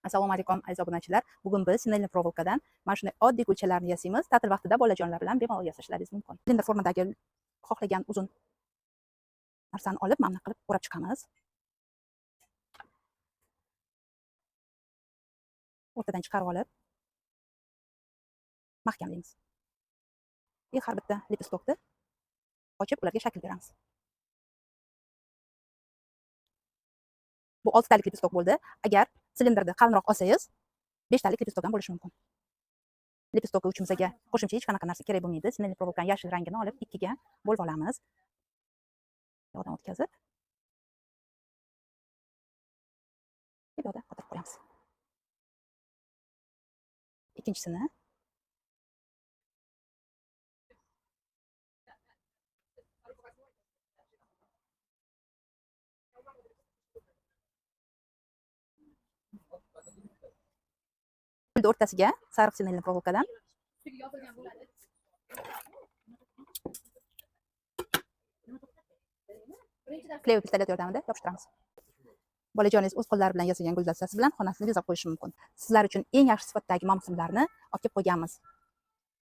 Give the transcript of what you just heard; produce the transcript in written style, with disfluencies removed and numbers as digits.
Assalomu alaykum aziz obunachilar. Bugun biz sinelli provolkadan mana shunday oddiy gulchalarni yasaymiz. Ta'til vaqtida bolajonlar bilan bemalol yasashlaringiz mumkin. Silindr formadagi xohlagan uzun narsani olib, mana qilib o'rab chiqamiz. O'rtadan chiqarib olib, mahkamlaymiz. Har bitta lipistokni ochib, ularga shakl beramiz. Bu 6 talik lipistok bo'ldi. Agar silindrni qalinroq olsangiz, 5 talik lipistok ham bo'lishi mumkin. Lipistokni uchimizga qo'shimcha hech qanaqa narsa kerak bo'lmaydi. Sinelli provolkaning yashil rangini olib, ikkiga bo'lib olamiz. Yog'dan o'tkazib, yog'da qotirib qo'yamiz. Ikkinchisini gulni o'rtasiga sariq sinelli provolkadan kley pistolet yordamida yopishtiramiz. Bolajoningiz o'z qo'llari bilan yasagan guldastasi bilan xonasini bezab qo'yishi mumkin. Sizlar uchun eng yaxshi sifatdagi mavsumlarni olib kelib qo'yganmiz.